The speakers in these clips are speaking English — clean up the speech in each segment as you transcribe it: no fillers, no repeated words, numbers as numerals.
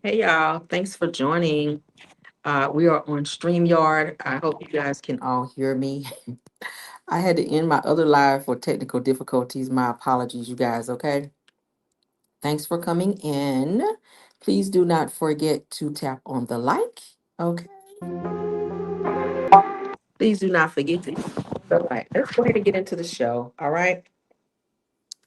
Hey y'all, thanks for joining. We are on StreamYard. I hope you guys can all hear me. I had to end my other live for technical difficulties. My apologies, you guys, okay? Thanks for coming in. Please do not forget to tap on the like, okay? Please do not forget to all right. Let's go ahead and get into the show, all right?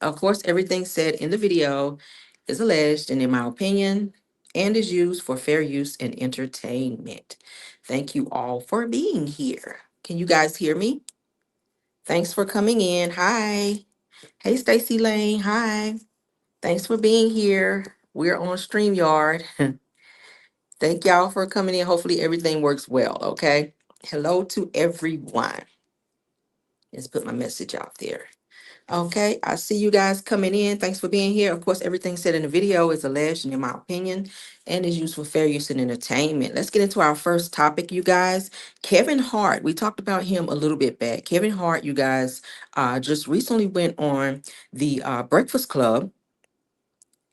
Of course, everything said in the video is alleged and in my opinion and is used for fair use and entertainment. Thank you all for being here. Can you guys hear me? Thanks for coming in. Hi. Hey, Stacy Lane. Hi. Thanks for being here. We're on StreamYard. Thank y'all for coming in. Hopefully everything works well, okay? Hello to everyone. Let's put my message out there. Okay, I see you guys coming in. Thanks for being here. Of course, everything said in the video is alleged and in my opinion and is used for fair use and entertainment. Let's get into our first topic, you guys. Kevin Hart. We talked about him a little bit back. Kevin Hart, you guys, just recently went on the Breakfast Club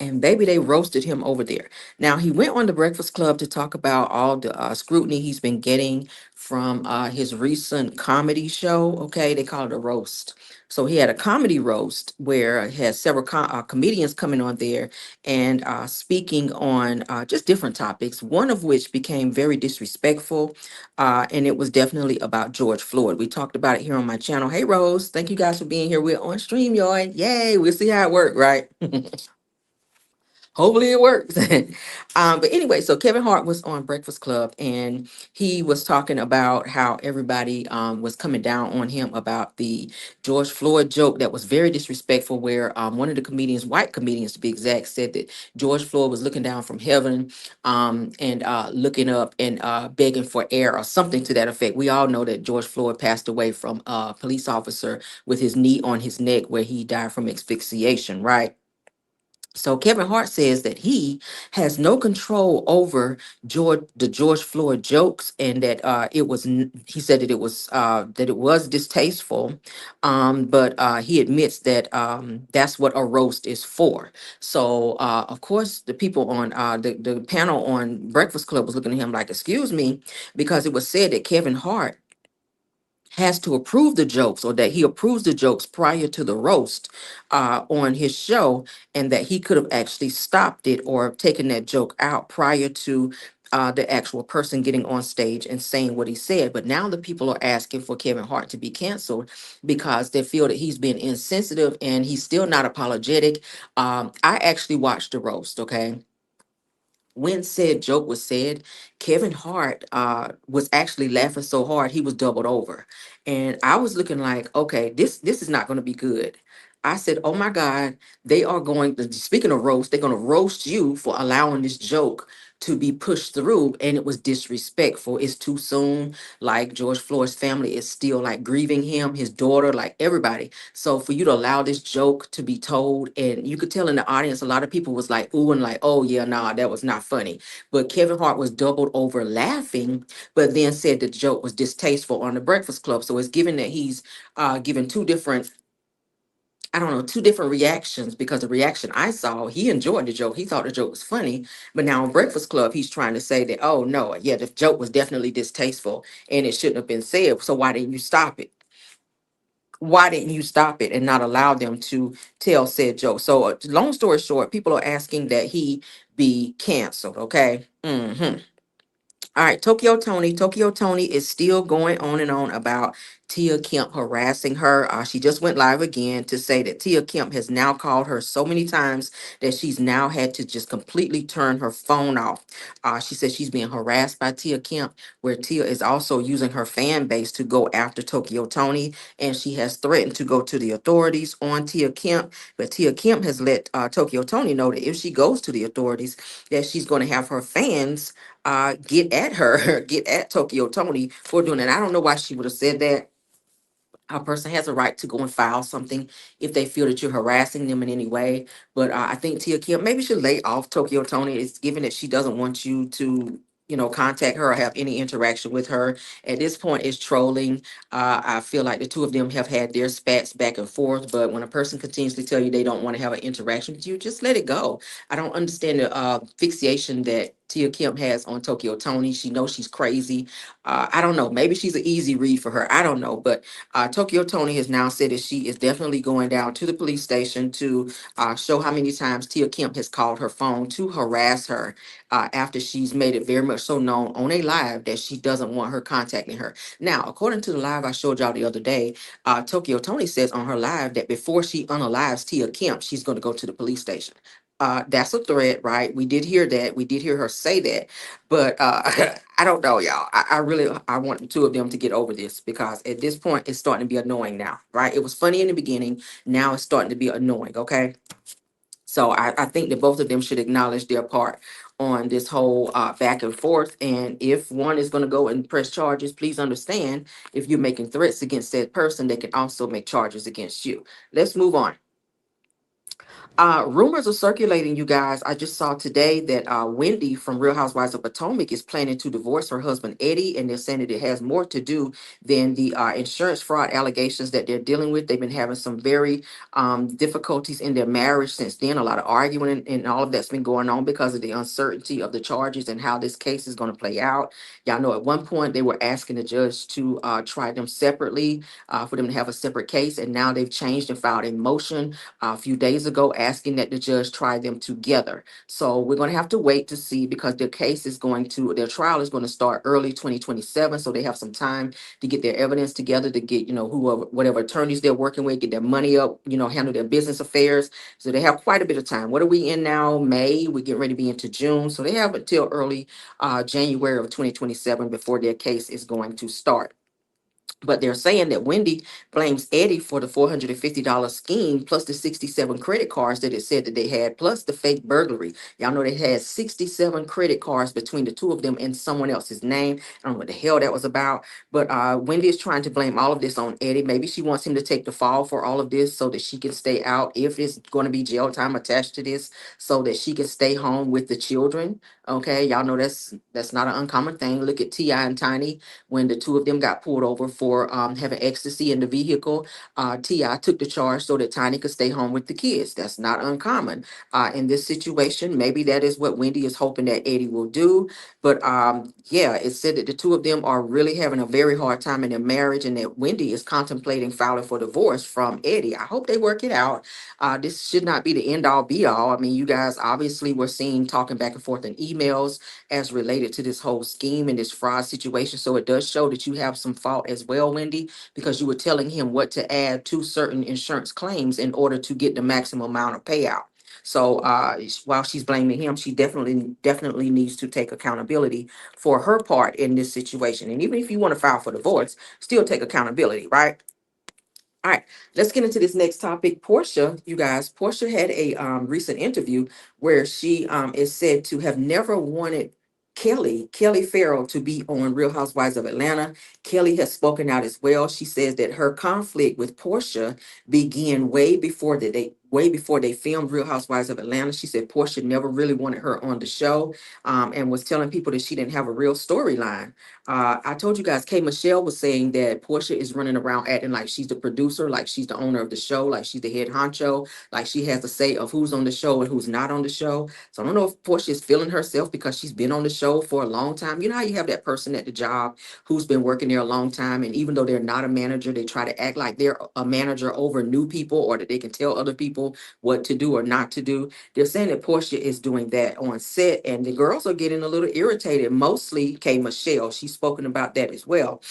and baby, they roasted him over there. Now, he went on the Breakfast Club to talk about all the scrutiny he's been getting from his recent comedy show. Okay, they call it a roast. So he had a comedy roast where he had several comedians coming on there and speaking on just different topics, one of which became very disrespectful. And it was definitely about George Floyd. We talked about it here on my channel. Hey, Rose, thank you guys for being here. We're on StreamYard. Yay, we'll see how it works, right? Hopefully it works. But anyway, so Kevin Hart was on Breakfast Club and he was talking about how everybody was coming down on him about the George Floyd joke that was very disrespectful, where one of the comedians, white comedians to be exact, said that George Floyd was looking down from heaven and looking up and begging for air or something to that effect. We all know that George Floyd passed away from a police officer with his knee on his neck where he died from asphyxiation, right? So Kevin Hart says that he has no control over the George Floyd jokes, and that he said that it was distasteful, but he admits that that's what a roast is for. So of course the people on the panel on Breakfast Club was looking at him like, "Excuse me," because it was said that Kevin Hart has to approve the jokes, or that he approves the jokes prior to the roast on his show, and that he could have actually stopped it or taken that joke out prior to the actual person getting on stage and saying what he said. But now the people are asking for Kevin Hart to be canceled because they feel that he's been insensitive and he's still not apologetic. I actually watched the roast, okay? When said joke was said, Kevin Hart was actually laughing so hard he was doubled over. And I was looking like, okay, this is not going to be good. I said, oh my God, they are going to, speaking of roast, they're going to roast you for allowing this joke to be pushed through. And it was disrespectful. It's too soon. Like George Floyd's family is still like grieving him, his daughter, like everybody. So for you to allow this joke to be told, and you could tell in the audience, a lot of people was like, ooh, and like, oh yeah, nah, that was not funny. But Kevin Hart was doubled over laughing, but then said the joke was distasteful on the Breakfast Club. So it's given that he's given two different, I don't know, two different reactions, because the reaction I saw, he enjoyed the joke. He thought the joke was funny. But now on Breakfast Club, he's trying to say that, oh no, yeah, the joke was definitely distasteful and it shouldn't have been said. So why didn't you stop it? Why didn't you stop it and not allow them to tell said joke? So, long story short, people are asking that he be canceled. Okay. All right, Tokyo Tony. Tokyo Tony is still going on and on about Tia Kemp harassing her. She just went live again to say that Tia Kemp has now called her so many times that she's now had to just completely turn her phone off. She says she's being harassed by Tia Kemp, where Tia is also using her fan base to go after Tokyo Tony, and she has threatened to go to the authorities on Tia Kemp. But Tia Kemp has let Tokyo Tony know that if she goes to the authorities, that she's going to have her fans get at her, get at Tokyo Tony for doing that. I don't know why she would have said that. A person has a right to go and file something if they feel that you're harassing them in any way. But I think Tia Kim maybe should lay off Tokyo Tony. It's given that she doesn't want you to, contact her or have any interaction with her. At this point, it's trolling. I feel like the two of them have had their spats back and forth. But when a person continuously tell you they don't want to have an interaction with you, just let it go. I don't understand the fixation that Tia Kemp has on Tokyo Tony. She knows she's crazy. I don't know. Maybe she's an easy read for her. I don't know. But Tokyo Tony has now said that she is definitely going down to the police station to show how many times Tia Kemp has called her phone to harass her after she's made it very much so known on a live that she doesn't want her contacting her. Now, according to the live I showed y'all the other day, Tokyo Tony says on her live that before she unalives Tia Kemp, she's going to go to the police station. That's a threat, right? We did hear that. We did hear her say that, but I don't know, y'all. I really I want the two of them to get over this because at this point it's starting to be annoying now, right? It was funny in the beginning. Now it's starting to be annoying. Okay, so I think that both of them should acknowledge their part on this whole back and forth. And if one is going to go and press charges, please understand if you're making threats against that person, they can also make charges against you. Let's move on. Rumors are circulating, you guys. I just saw today that Wendy from Real Housewives of Potomac is planning to divorce her husband Eddie, and they're saying that it has more to do than the insurance fraud allegations that they're dealing with. They've been having some very difficulties in their marriage since then. A lot of arguing and all of that's been going on because of the uncertainty of the charges and how this case is going to play out. Y'all know at one point they were asking the judge to try them separately, for them to have a separate case, and now they've changed and filed a motion a few days ago asking that the judge try them together. So we're going to have to wait to see because their trial is going to start early 2027. So they have some time to get their evidence together, to get, whoever, whatever attorneys they're working with, get their money up, handle their business affairs. So they have quite a bit of time. What are we in now? May. We get ready to be into June. So they have until early January of 2027 before their case is going to start. But they're saying that Wendy blames Eddie for the $450 scheme plus the 67 credit cards that it said that they had, plus the fake burglary. Y'all know they had 67 credit cards between the two of them in someone else's name. I don't know what the hell that was about. But Wendy is trying to blame all of this on Eddie. Maybe she wants him to take the fall for all of this so that she can stay out if it's going to be jail time attached to this, so that she can stay home with the children. Okay, y'all know that's not an uncommon thing. Look at T.I. and Tiny when the two of them got pulled over for having ecstasy in the vehicle. Ti took the charge so that Tiny could stay home with the kids. That's not uncommon in this situation. Maybe that is what Wendy is hoping that Eddie will do. But yeah, it said that the two of them are really having a very hard time in their marriage, and that Wendy is contemplating filing for divorce from Eddie. I hope they work it out. This should not be the end all be all. I mean, you guys obviously were seen talking back and forth in emails as related to this whole scheme and this fraud situation. So it does show that you have some fault as well, Wendy, because you were telling him what to add to certain insurance claims in order to get the maximum amount of payout. So while she's blaming him, she definitely needs to take accountability for her part in this situation. And even if you want to file for divorce, still take accountability, right? All right, let's get into this next topic. Portia, you guys, Portia had a recent interview where she is said to have never wanted Kelly Farrell to be on Real Housewives of Atlanta. Kelly has spoken out as well. She says that her conflict with Portia began way before they filmed Real Housewives of Atlanta. She said Portia never really wanted her on the show, and was telling people that she didn't have a real storyline. I told you guys, K. Michelle was saying that Portia is running around acting like she's the producer, like she's the owner of the show, like she's the head honcho, like she has a say of who's on the show and who's not on the show. So I don't know if Portia is feeling herself because she's been on the show for a long time. You know how you have that person at the job who's been working there a long time, and even though they're not a manager, they try to act like they're a manager over new people, or that they can tell other people what to do or not to do. They're saying that Portia is doing that on set, and the girls are getting a little irritated. Mostly K. Michelle. She's spoken about that as well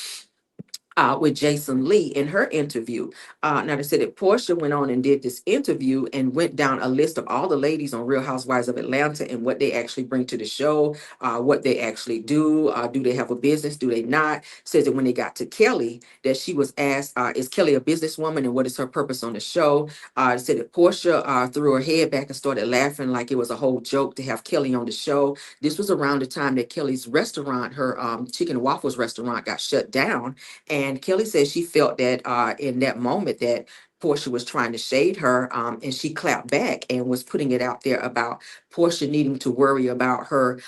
with Jason Lee in her interview. Now, they said that Portia went on and did this interview and went down a list of all the ladies on Real Housewives of Atlanta and what they actually bring to the show, what they actually do they have a business, do they not? Says that when they got to Kelly, that she was asked, is Kelly a businesswoman and what is her purpose on the show? Said that Portia threw her head back and started laughing like it was a whole joke to have Kelly on the show. This was around the time that Kelly's restaurant, her chicken and waffles restaurant, got shut down, and Kelly says she felt that in that moment that Portia was trying to shade her, and she clapped back and was putting it out there about Portia needing to worry about her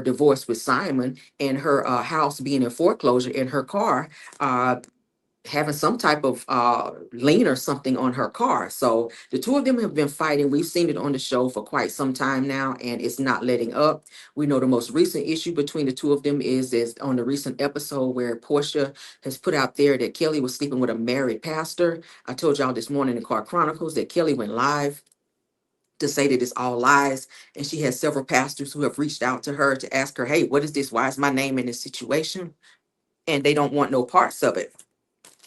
divorce with Simon and her house being in foreclosure in her car. having some type of lien or something on her car. So the two of them have been fighting. We've seen it on the show for quite some time now, and it's not letting up. We know the most recent issue between the two of them is on the recent episode where Portia has put out there that Kelly was sleeping with a married pastor. I told y'all this morning in Car Chronicles that Kelly went live to say that it's all lies. And she has several pastors who have reached out to her to ask her, hey, what is this? Why is my name in this situation? And they don't want no parts of it.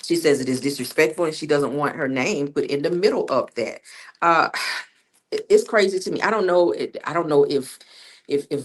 She says it is disrespectful and she doesn't want her name put in the middle of that. Uh, it's crazy to me. I don't know. I don't know if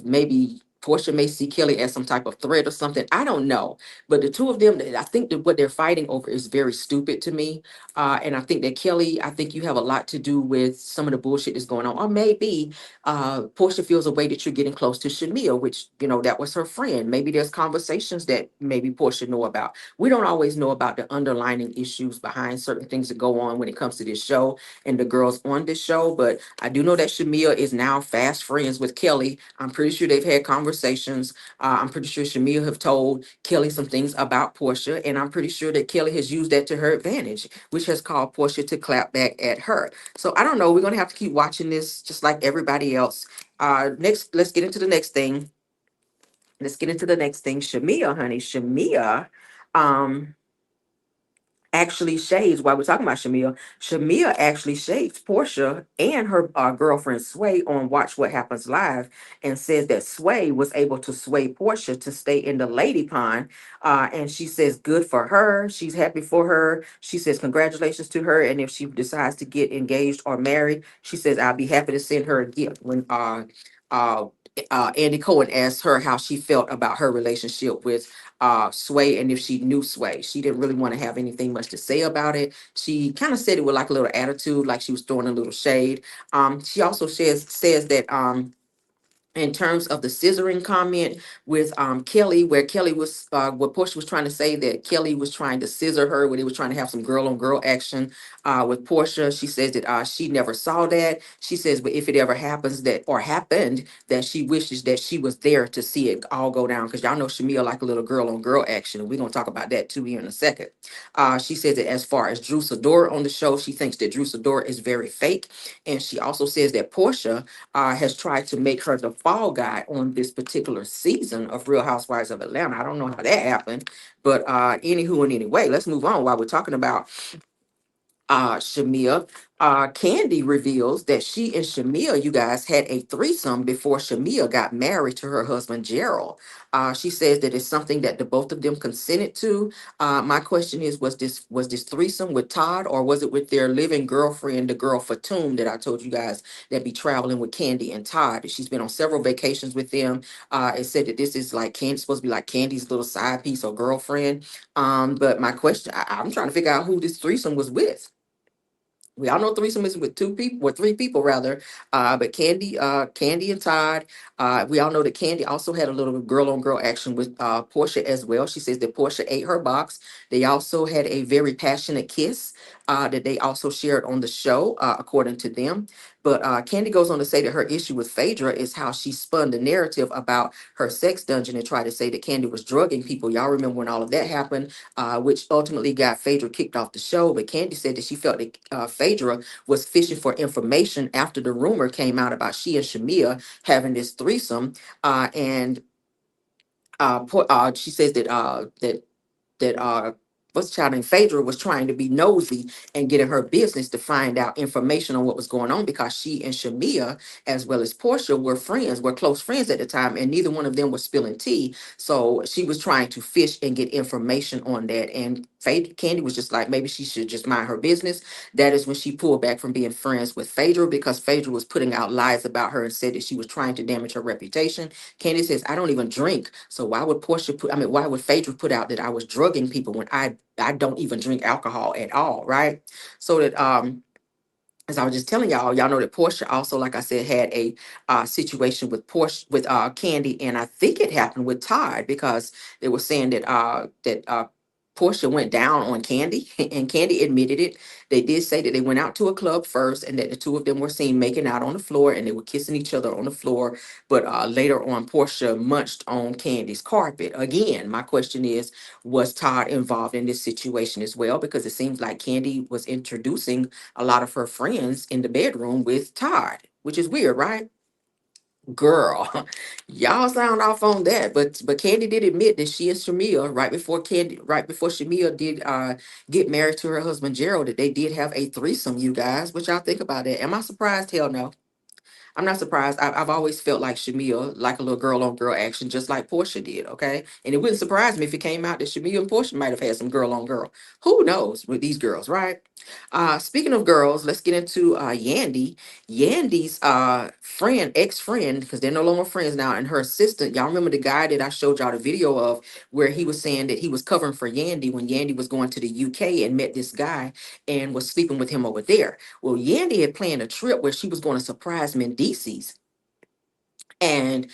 maybe Portia may see Kelly as some type of threat or something. I don't know. But the two of them, I think that what they're fighting over is very stupid to me. And I think that Kelly, I think you have a lot to do with some of the bullshit that's going on. Or maybe Portia feels a way that you're getting close to Shamia, which, that was her friend. Maybe there's conversations that maybe Portia know about. We don't always know about the underlying issues behind certain things that go on when it comes to this show and the girls on this show. But I do know that Shamia is now fast friends with Kelly. I'm pretty sure they've had conversations. I'm pretty sure Shamia have told Kelly some things about Portia, and I'm pretty sure that Kelly has used that to her advantage, which has caused Portia to clap back at her. So I don't know. We're gonna have to keep watching this, just like everybody else. Next, let's get into the next thing. Let's get into the next thing. Shamia, honey, Shamia. Um, actually shades while we're talking about Shamia actually shades Portia and her girlfriend Sway on Watch What Happens Live and says that Sway was able to sway Portia to stay in the lady pond. And she says, good for her. She's happy for her. She says, congratulations to her. And if she decides to get engaged or married, she says, I'll be happy to send her a gift. When uh, Andy Cohen asked her how she felt about her relationship with Sway and if she knew Sway. She didn't really want to have anything much to say about it. She kind of said it with like a little attitude, like she was throwing a little shade. She also says that in terms of the scissoring comment with Kelly, where Kelly was, what Portia was trying to say that Kelly was trying to scissor her, when he was trying to have some girl on girl action with Portia. She says that she never saw that. She says, but if it ever happens that, or happened, that she wishes that she was there to see it all go down. Because y'all know Shamia like a little girl on girl action. And we're going to talk about that too here in a second. She says that as far as Drew Sador on the show, she thinks that Drew Sador is very fake. And she also says that Portia has tried to make her the fall guy on this particular season of Real Housewives of Atlanta. I don't know how that happened, but anywho and anyway, let's move on while we're talking about Shamia. Candy reveals that she and Shamia, you guys, had a threesome before Shamia got married to her husband Gerald. She says that it's something that the both of them consented to. My question is, was this threesome with Todd, or was it with their living girlfriend, the girl Fatum that I told you guys that be traveling with Candy and Todd? She's been on several vacations with them. It said that this is like Candy, supposed to be like Candy's little side piece or girlfriend. But my question, I'm trying to figure out who this threesome was with. We all know threesome is with two people, or three people rather. But Candy and Todd. We all know that Candy also had a little girl on girl action with Portia as well. She says that Portia ate her box. They also had a very passionate kiss that they also shared on the show, according to them. But Candy goes on to say that her issue with Phaedra is how she spun the narrative about her sex dungeon and tried to say that Candy was drugging people. Y'all remember when all of that happened, which ultimately got Phaedra kicked off the show. But Candy said that she felt that Phaedra was fishing for information after the rumor came out about she and Shamia having this threesome. And she says that what's the child named Phaedra was trying to be nosy and getting her business to find out information on what was going on, because she and Shamia, as well as Portia, were close friends at the time, and neither one of them was spilling tea. So she was trying to fish and get information on that. And Candy was just like, maybe she should just mind her business. That is when she pulled back from being friends with Phaedra, because Phaedra was putting out lies about her and said that she was trying to damage her reputation. Candy says, I don't even drink. So why would Phaedra put out that I was drugging people when I don't even drink alcohol at all, right? So that as I was just telling y'all know that Portia also, like I said, had a situation with Candy, and I think it happened with Todd, because they were saying that Portia went down on Candy, and Candy admitted it. They did say that they went out to a club first, and that the two of them were seen making out on the floor, and they were kissing each other on the floor. But later on, Portia munched on Candy's carpet. Again, my question is, was Todd involved in this situation as well? Because it seems like Candy was introducing a lot of her friends in the bedroom with Todd, which is weird, right? Girl, y'all sound off on that, but Candy did admit that she and Shamia, right before Shamia did get married to her husband Gerald, that they did have a threesome. You guys, what y'all think about that? Am I surprised? Hell no. I'm not surprised. I've always felt like Shamia, like a little girl on girl action, just like Portia did. Okay. And it wouldn't surprise me if it came out that Shamia and Portia might have had some girl on girl. Who knows with these girls, right? Speaking of girls, let's get into Yandy. Yandy's friend, ex-friend, because they're no longer friends now, and her assistant. Y'all remember the guy that I showed y'all the video of where he was saying that he was covering for Yandy when Yandy was going to the UK and met this guy and was sleeping with him over there. Well, Yandy had planned a trip where she was going to surprise Mendices, and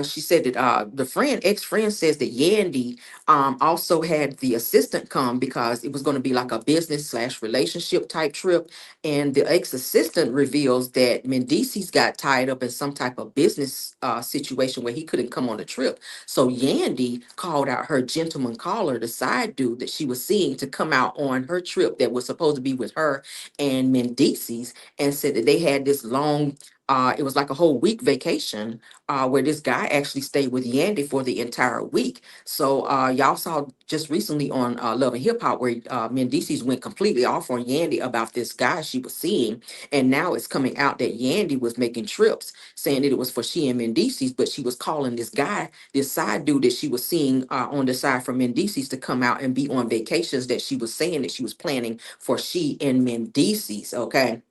she said that ex-friend says that Yandy also had the assistant come because it was going to be like a business slash relationship type trip. And the ex-assistant reveals that Mendices got tied up in some type of business situation where he couldn't come on the trip. So Yandy called out her gentleman caller, the side dude that she was seeing, to come out on her trip that was supposed to be with her and Mendices, and said that they had this long it was like a whole week vacation where this guy actually stayed with Yandy for the entire week. So y'all saw just recently on Love and Hip Hop where Mendices went completely off on Yandy about this guy she was seeing, and now it's coming out that Yandy was making trips, saying that it was for she and Mendices, but she was calling this guy, this side dude that she was seeing on the side from Mendices, to come out and be on vacations that she was saying that she was planning for she and Mendices. Okay.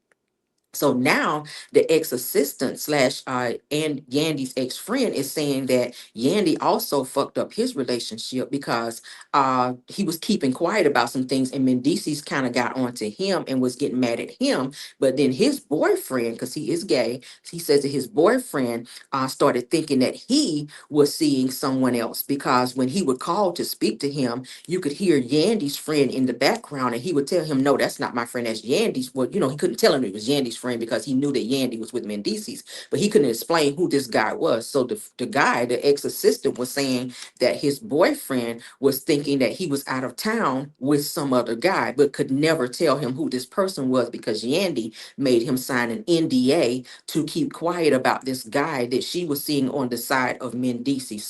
So now the ex-assistant slash and Yandy's ex-friend is saying that Yandy also fucked up his relationship because he was keeping quiet about some things, and Mendices kind of got onto him and was getting mad at him. But then his boyfriend, because he is gay, he says that his boyfriend started thinking that he was seeing someone else, because when he would call to speak to him, you could hear Yandy's friend in the background, and he would tell him, "No, that's not my friend. That's Yandy's." Well, he couldn't tell him it was Yandy's friend because he knew that Yandy was with Mendices, but he couldn't explain who this guy was. So the guy, the ex assistant, was saying that his boyfriend was thinking that he was out of town with some other guy, but could never tell him who this person was because Yandy made him sign an NDA to keep quiet about this guy that she was seeing on the side of Mendices.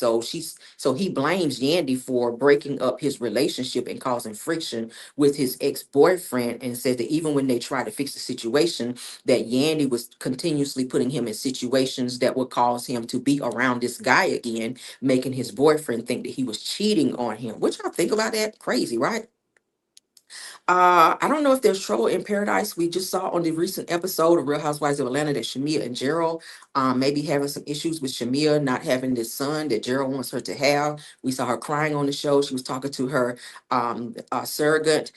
So he blames Yandy for breaking up his relationship and causing friction with his ex-boyfriend, and says that even when they tried to fix the situation, that Yandy was continuously putting him in situations that would cause him to be around this guy again, making his boyfriend think that he was cheating on him. What y'all think about that? Crazy, right? I don't know if there's trouble in paradise. We just saw on the recent episode of Real Housewives of Atlanta that Shamia and Gerald maybe having some issues with Shamia not having this son that Gerald wants her to have. We saw her crying on the show. She was talking to her surrogate,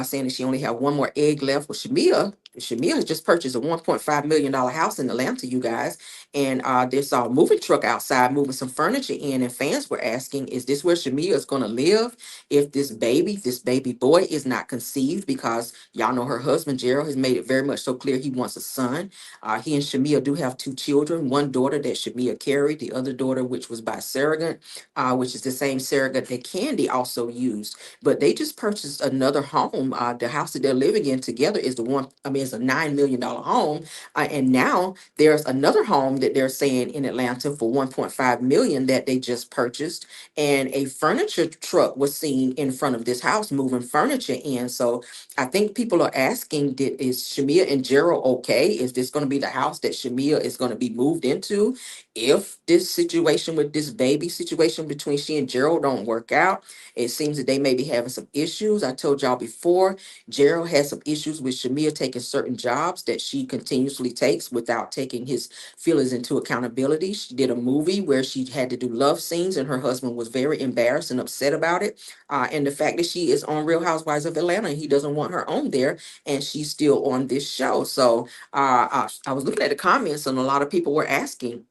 saying that she only had one more egg left. Well, Shamia has just purchased a $1.5 million house in Atlanta, you guys. And there's a moving truck outside moving some furniture in, and fans were asking, is this where Shamia is going to live if this baby boy is not conceived? Because y'all know her husband Gerald has made it very much so clear he wants a son. He and Shamia do have two children, one daughter that Shamia carried, the other daughter which was by surrogate, which is the same surrogate that Candy also used. But they just purchased another home. The house that they're living in together is it's a $9 million home. And now there's another home that they're saying in Atlanta for 1.5 million that they just purchased, and a furniture truck was seen in front of this house moving furniture in. So I think people are asking, is Shamia and Gerald okay? Is this going to be the house that Shamia is going to be moved into if this situation with this baby situation between she and Gerald don't work out? It seems that they may be having some issues. I told y'all before, Gerald has some issues with Shamia taking certain jobs that she continuously takes without taking his feelings into accountability. She did a movie where she had to do love scenes, and her husband was very embarrassed and upset about it. And the fact that she is on Real Housewives of Atlanta, and he doesn't want her on there, and she's still on this show. So I was looking at the comments, and a lot of people were asking,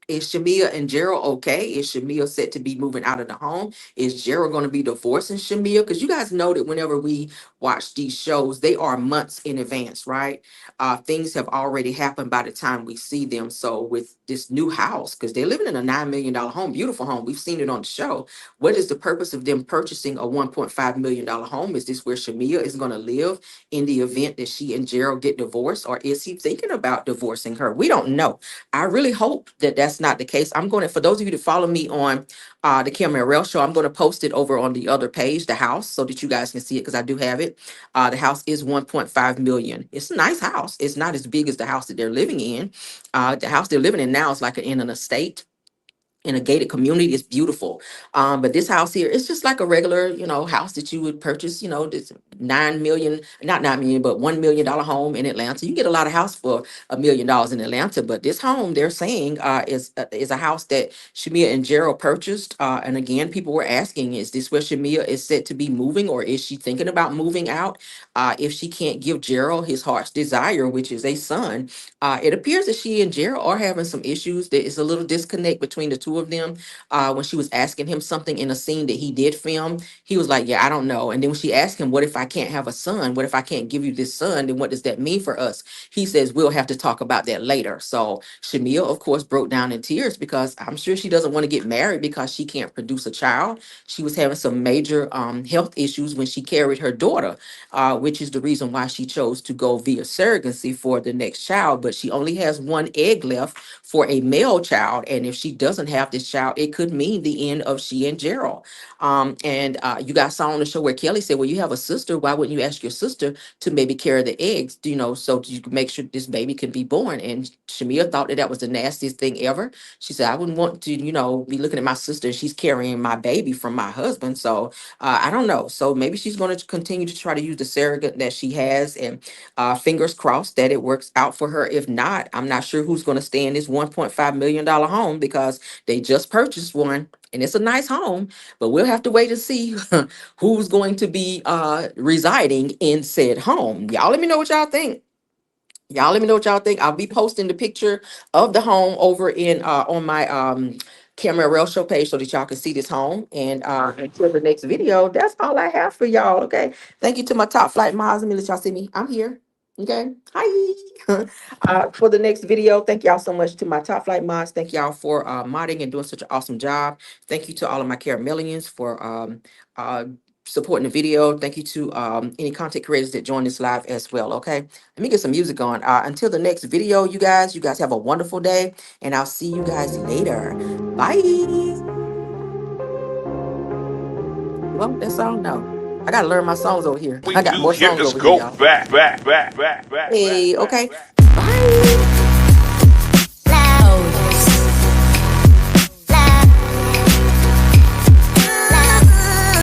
Is Shamia and Gerald okay? Is Shamia set to be moving out of the home? Is Gerald going to be divorcing Shamia? Because you guys know that whenever we watch these shows, they are months in advance, right? Things have already happened by the time we see them. So with this new house, because they're living in a $9 million home, beautiful home, we've seen it on the show. What is the purpose of them purchasing a $1.5 million home? Is this where Shamia is going to live in the event that she and Gerald get divorced, or is he thinking about divorcing her? We don't know. I really hope that that's not the case. I'm going to, for those of you that follow me on the Kim Rell show, I'm going to post it over on the other page, the house, so that you guys can see it because I do have it. The house is 1.5 million. It's a nice house. It's not as big as the house that they're living in. The house they're living in now is like in an estate in a gated community. Is beautiful. But this house here, it's just like a regular, house that you would purchase, this 9 million, not 9 million, but $1 million home in Atlanta. You get a lot of house for $1 million in Atlanta, but this home they're saying is a house that Shamia and Gerald purchased. And again, people were asking, is this where Shamia is set to be moving, or is she thinking about moving out? If she can't give Gerald his heart's desire, which is a son, it appears that she and Gerald are having some issues. There is a little disconnect between the two of them. When she was asking him something in a scene that he did film, he was like, "Yeah, I don't know." And then when she asked him, "What if I can't have a son? What if I can't give you this son? Then what does that mean for us?" He says, "We'll have to talk about that later." So Shamia, of course, broke down in tears because I'm sure she doesn't want to get married because she can't produce a child. She was having some major health issues when she carried her daughter, which is the reason why she chose to go via surrogacy for the next child. But she only has one egg left for a male child. And if she doesn't have this child, it could mean the end of she and Gerald. And you guys saw on the show where Kelly said, "Well, you have a sister. Why wouldn't you ask your sister to maybe carry the eggs, so you can make sure this baby can be born?" And Shamia thought that that was the nastiest thing ever. She said, "I wouldn't want to, be looking at my sister and she's carrying my baby from my husband." So I don't know. So maybe she's going to continue to try to use the surrogate that she has, and fingers crossed that it works out for her. If not, I'm not sure who's going to stay in this $1.5 million home because they just purchased one and it's a nice home, but we'll have to wait and see who's going to be residing in said home. Y'all let me know what y'all think. Y'all let me know what y'all think. I'll be posting the picture of the home over in on my Camera Rail Show page so that y'all can see this home. And until the next video, that's all I have for y'all. Okay. Thank you to my top flight mods. Let me let y'all see me. I'm here. Okay. Hi. For the next video, thank y'all so much to my top flight mods. Thank y'all for modding and doing such an awesome job. Thank you to all of my Caramellians for uh supporting the video. Thank you to any content creators that joined this live as well. Okay. Let me get some music on. Until the next video, you guys have a wonderful day, and I'll see you guys later. Bye. Well, that song, no. I gotta learn my songs over here. We I got do more here songs is over here, go y'all. back, back, back, back, back, back, Hey, back, okay. back. Bye.